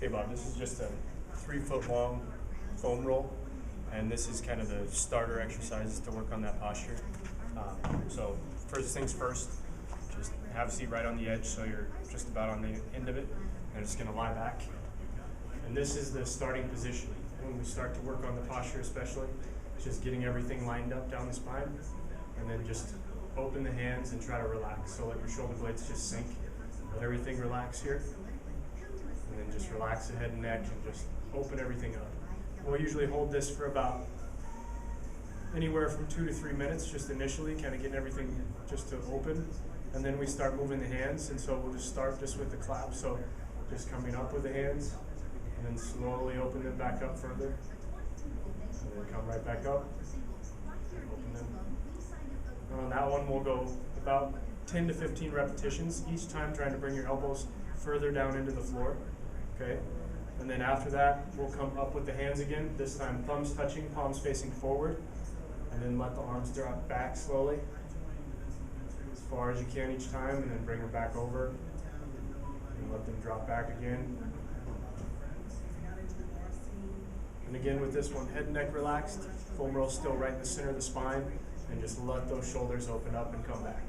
Okay, Bob, this is just a 3-foot long foam roll, and this is kind of the starter exercises to work on that posture. So first things first, just have a seat right on the edge so you're just about on the end of it. And just gonna lie back. And this is the starting position. When we start to work on the posture especially, it's just getting everything lined up down the spine, and then just open the hands and try to relax. So let your shoulder blades just sink. Let everything relax here. And then just relax the head and neck and just open everything up. We'll usually hold this for about anywhere from 2 to 3 minutes, just initially, kind of getting everything just to open. And then we start moving the hands, and so we'll just start just with the clap. So just coming up with the hands, and then slowly open them back up further. And then come right back up, open them. And on that one, we'll go about 10 to 15 repetitions, each time trying to bring your elbows further down into the floor. Okay, and then after that, we'll come up with the hands again, this time thumbs touching, palms facing forward, and then let the arms drop back slowly, as far as you can each time, and then bring them back over, and let them drop back again. And again with this one, head and neck relaxed, foam roll still right in the center of the spine, and just let those shoulders open up and come back.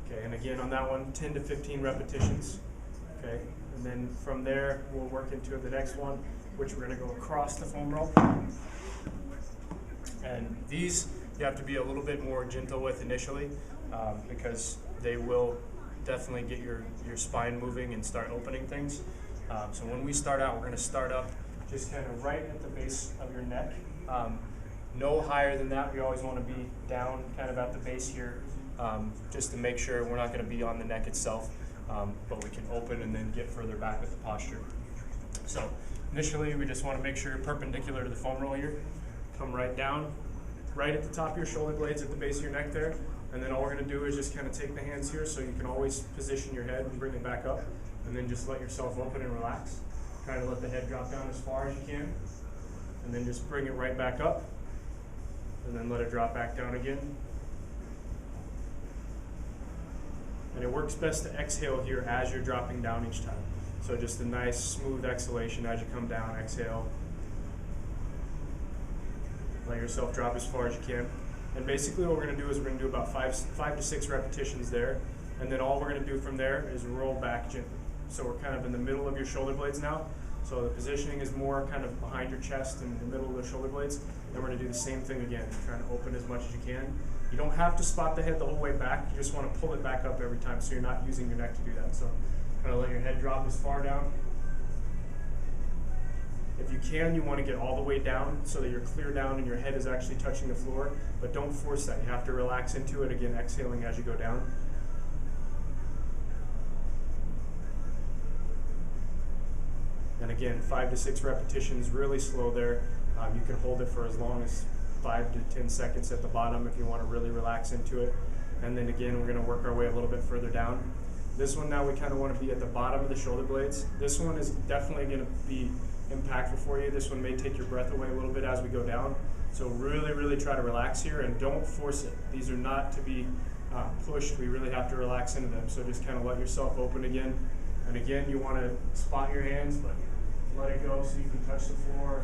Okay, and again on that one, 10 to 15 repetitions. Okay, and then from there, we'll work into the next one, which we're gonna go across the foam roll. And these, you have to be a little bit more gentle with initially, because they will definitely get your spine moving and start opening things. So when we start out, we're gonna start up just kind of right at the base of your neck. No higher than that. We always wanna be down kind of at the base here, just to make sure we're not gonna be on the neck itself. But we can open and then get further back with the posture. So initially we just want to make sure you're perpendicular to the foam roll here. Come right down, right at the top of your shoulder blades at the base of your neck there. And then all we're going to do is just kind of take the hands here so you can always position your head and bring it back up. And then just let yourself open and relax. Try to let the head drop down as far as you can. And then just bring it right back up. And then let it drop back down again. And it works best to exhale here as you're dropping down each time. So just a nice smooth exhalation as you come down, exhale. Let yourself drop as far as you can. And basically what we're gonna do is we're gonna do about five to six repetitions there. And then all we're gonna do from there is roll back gently. So we're kind of in the middle of your shoulder blades now. So the positioning is more kind of behind your chest and in the middle of the shoulder blades. Then we're gonna do the same thing again, trying to open as much as you can. You don't have to spot the head the whole way back. You just want to pull it back up every time so you're not using your neck to do that. So kind of let your head drop as far down. If you can, you want to get all the way down so that you're clear down and your head is actually touching the floor, but don't force that. You have to relax into it, again, exhaling as you go down. And again, 5 to 6 repetitions, really slow there. You can hold it for as long as 5 to 10 seconds at the bottom if you want to really relax into it. And then again, we're going to work our way a little bit further down. This one now we kind of want to be at the bottom of the shoulder blades. This one is definitely going to be impactful for you. This one may take your breath away a little bit as we go down. So really, really try to relax here and don't force it. These are not to be pushed. We really have to relax into them. So just kind of let yourself open again. And again, you want to spot your hands, but let it go so you can touch the floor.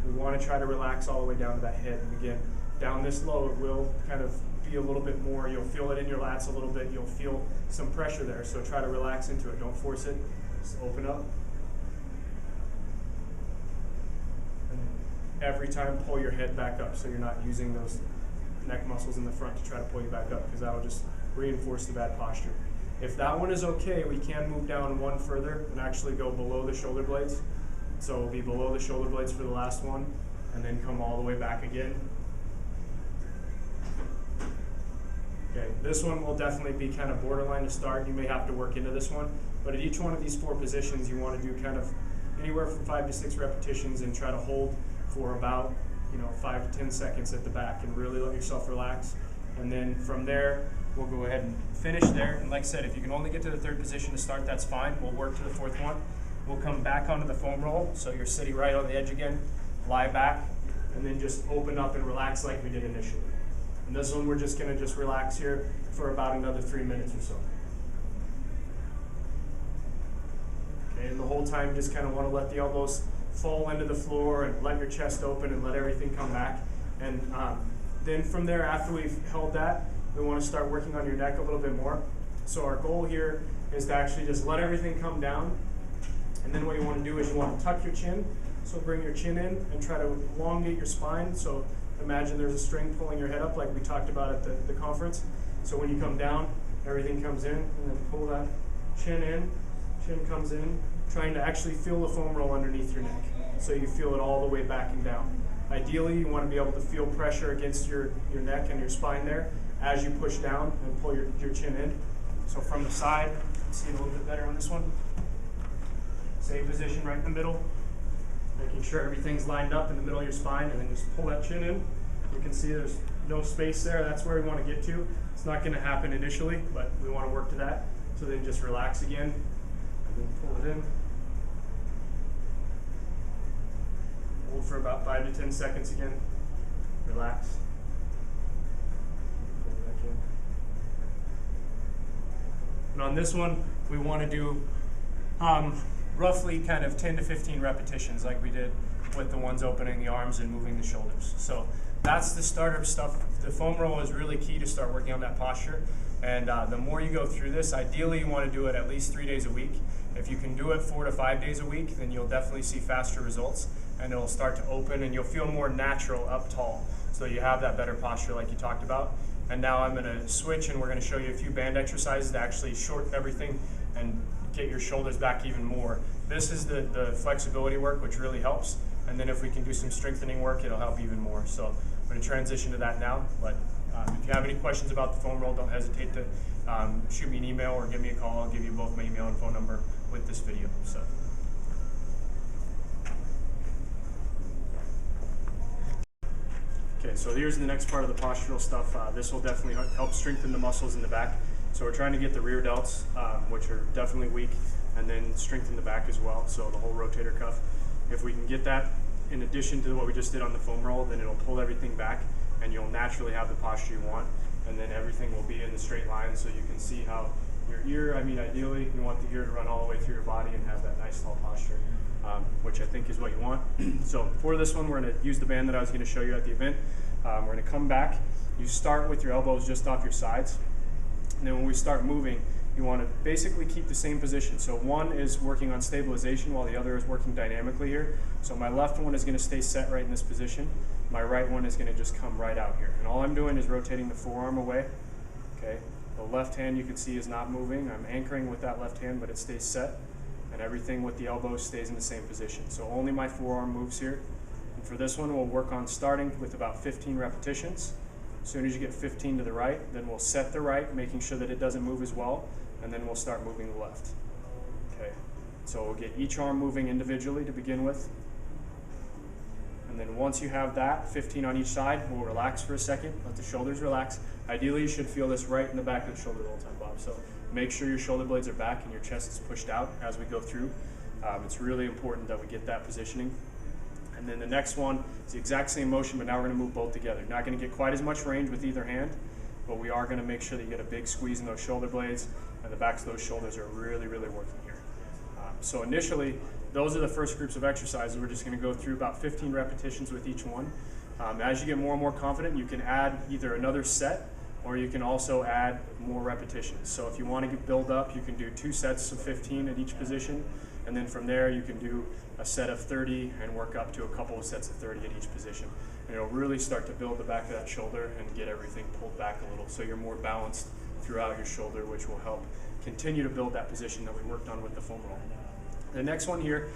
We want to try to relax all the way down to that head. And again, down this low, it will kind of be a little bit more. You'll feel it in your lats a little bit. You'll feel some pressure there. So try to relax into it. Don't force it. Just open up. And every time, pull your head back up so you're not using those neck muscles in the front to try to pull you back up, because that'll just reinforce the bad posture. If that one is okay, we can move down one further and actually go below the shoulder blades. So we'll be below the shoulder blades for the last one, and then come all the way back again. Okay, this one will definitely be kind of borderline to start. You may have to work into this one, but at each one of these 4 positions, you want to do kind of anywhere from 5 to 6 repetitions and try to hold for about 5 to 10 seconds at the back and really let yourself relax. And then from there, we'll go ahead and finish there. And like I said, if you can only get to the 3rd position to start, that's fine. We'll work to the 4th one. We'll come back onto the foam roll, so you're sitting right on the edge again, lie back, and then just open up and relax like we did initially. And this one, we're just gonna relax here for about another 3 minutes or so. Okay, And the whole time, just kind of want to let the elbows fall into the floor and let your chest open and let everything come back. And then from there, after we've held that, we want to start working on your neck a little bit more. So our goal here is to actually just let everything come down. And then what you want to do is you want to tuck your chin. So bring your chin in and try to elongate your spine. So imagine there's a string pulling your head up like we talked about at the conference. So when you come down, everything comes in, and then pull that chin in, chin comes in, trying to actually feel the foam roll underneath your neck. So you feel it all the way back and down. Ideally, you want to be able to feel pressure against your neck and your spine there as you push down and pull your chin in. So from the side, see it a little bit better on this one. Same position right in the middle, making sure everything's lined up in the middle of your spine, and then just pull that chin in. You can see there's no space there. That's where we want to get to. It's not going to happen initially, but we want to work to that. So then just relax again, and then pull it in. Hold for about 5 to 10 seconds again. Relax. Pull it back in. And on this one, we want to do roughly kind of 10 to 15 repetitions like we did with the ones opening the arms and moving the shoulders. So that's the starter stuff. The foam roll is really key to start working on that posture. And the more you go through this, ideally you want to do it at least 3 days a week. If you can do it 4 to 5 days a week, then you'll definitely see faster results, and it'll start to open and you'll feel more natural up tall. So you have that better posture like you talked about. And now I'm going to switch, and we're going to show you a few band exercises to actually shorten everything and get your shoulders back even more. This is the flexibility work, which really helps. And then if we can do some strengthening work, it'll help even more. So I'm going to transition to that now. But if you have any questions about the foam roll, don't hesitate to shoot me an email or give me a call. I'll give you both my email and phone number with this video. So. Okay, so here's the next part of the postural stuff. This will definitely help strengthen the muscles in the back. So we're trying to get the rear delts, which are definitely weak, and then strengthen the back as well, so the whole rotator cuff. If we can get that in addition to what we just did on the foam roll, then it'll pull everything back, and you'll naturally have the posture you want, and then everything will be in the straight line, so you can see how your ear, ideally you want the ear to run all the way through your body and have that nice tall posture, which I think is what you want. So for this one, we're going to use the band that I was going to show you at the event. We're going to come back. You start with your elbows just off your sides. And then when we start moving, you want to basically keep the same position. So one is working on stabilization while the other is working dynamically here. So my left one is going to stay set right in this position. My right one is going to just come right out here. And all I'm doing is rotating the forearm away. Okay. The left hand you can see is not moving. I'm anchoring with that left hand, but it stays set. And everything with the elbows stays in the same position. So only my forearm moves here. And for this one, we'll work on starting with about 15 repetitions. As soon as you get 15 to the right, then we'll set the right, making sure that it doesn't move as well, and then we'll start moving the left. Okay, so we'll get each arm moving individually to begin with. And then once you have that, 15 on each side, we'll relax for a second, let the shoulders relax. Ideally, you should feel this right in the back of the shoulder the whole time, Bob. So make sure your shoulder blades are back and your chest is pushed out as we go through. It's really important that we get that positioning. And then the next one is the exact same motion, but now we're going to move both together. Not going to get quite as much range with either hand, but we are going to make sure that you get a big squeeze in those shoulder blades, and the backs of those shoulders are really, really working here. So initially, those are the first groups of exercises. We're just going to go through about 15 repetitions with each one. As you get more and more confident, you can add either another set, or you can also add more repetitions. So if you want to build up, you can do 2 sets of 15 at each position, and then from there you can do a set of 30 and work up to a couple of sets of 30 at each position. And it'll really start to build the back of that shoulder and get everything pulled back a little so you're more balanced throughout your shoulder, which will help continue to build that position that we worked on with the foam roll. The next one here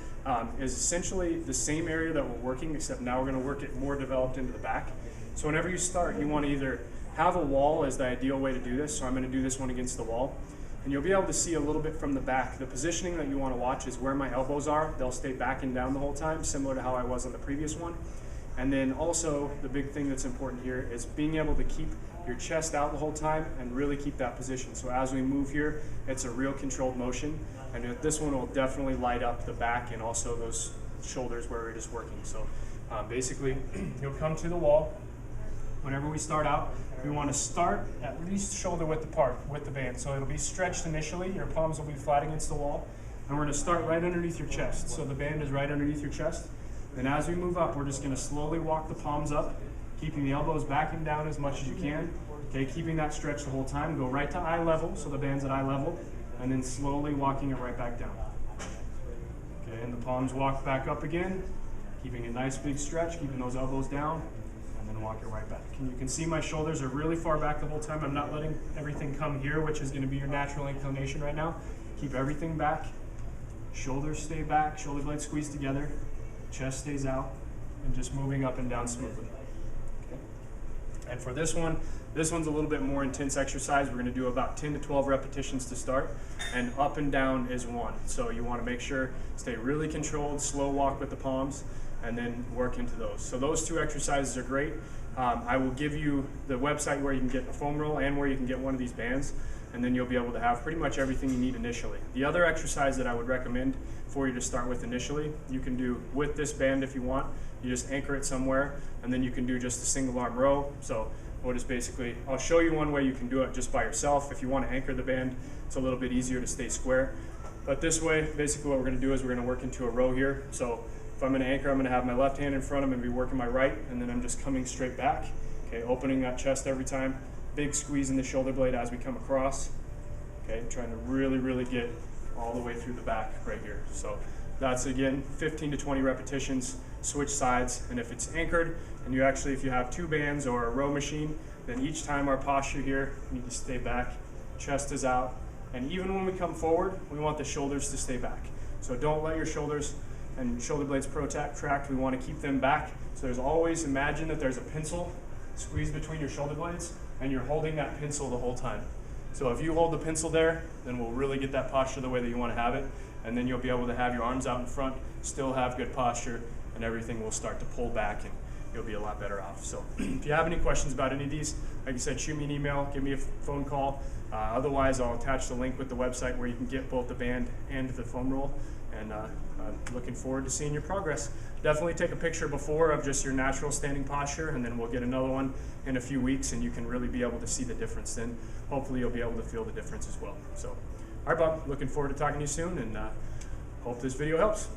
is essentially the same area that we're working, except now we're going to work it more developed into the back. So whenever you start, you want to either have a wall as the ideal way to do this. So I'm going to do this one against the wall. And you'll be able to see a little bit from the back. The positioning that you want to watch is where my elbows are. They'll stay back and down the whole time, similar to how I was on the previous one. And then also, the big thing that's important here is being able to keep your chest out the whole time and really keep that position. So as we move here, it's a real controlled motion. And this one will definitely light up the back and also those shoulders where we're just working. So basically, you'll come to the wall. Whenever we start out, we want to start at least shoulder width apart with the band. So it'll be stretched initially. Your palms will be flat against the wall. And we're gonna start right underneath your chest. So the band is right underneath your chest. Then as we move up, we're just gonna slowly walk the palms up, keeping the elbows back and down as much as you can. Okay, keeping that stretch the whole time. Go right to eye level, so the band's at eye level, and then slowly walking it right back down. Okay, and the palms walk back up again, keeping a nice big stretch, keeping those elbows down, and then walk it right back. And you can see my shoulders are really far back the whole time. I'm not letting everything come here, which is gonna be your natural inclination right now. Keep everything back. Shoulders stay back, shoulder blades squeeze together, chest stays out, and just moving up and down smoothly. Okay. And for this one's a little bit more intense exercise. We're gonna do about 10 to 12 repetitions to start, and up and down is 1. So you wanna make sure, stay really controlled, slow walk with the palms, and then work into those. So those 2 exercises are great. I will give you the website where you can get the foam roll and where you can get one of these bands, and then you'll be able to have pretty much everything you need initially. The other exercise that I would recommend for you to start with initially, you can do with this band if you want. You just anchor it somewhere, and then you can do just a single arm row. So what is basically, I'll show you one way you can do it just by yourself. If you want to anchor the band, it's a little bit easier to stay square. But this way, basically what we're going to do is we're going to work into a row here. So if I'm going to anchor, I'm going to have my left hand in front, I'm going to be working my right, and then I'm just coming straight back. Okay, opening that chest every time. Big squeeze in the shoulder blade as we come across. Okay, trying to really get all the way through the back right here. So that's, again, 15 to 20 repetitions, switch sides, and if it's anchored, and you actually, if you have 2 bands or a row machine, then each time our posture here, we need to stay back, chest is out, and even when we come forward, we want the shoulders to stay back. So don't let your shoulders and shoulder blades protract, we want to keep them back. So there's always, imagine that there's a pencil squeezed between your shoulder blades, and you're holding that pencil the whole time. So if you hold the pencil there, then we'll really get that posture the way that you want to have it, and then you'll be able to have your arms out in front, still have good posture, and everything will start to pull back, and you'll be a lot better off. So if you have any questions about any of these, like I said, shoot me an email, give me a phone call. Otherwise, I'll attach the link with the website where you can get both the band and the foam roll, and I'm looking forward to seeing your progress. Definitely take a picture before of just your natural standing posture, and then we'll get another one in a few weeks, and you can really be able to see the difference then. Hopefully you'll be able to feel the difference as well. So, all right, Bob, looking forward to talking to you soon, and hope this video helps.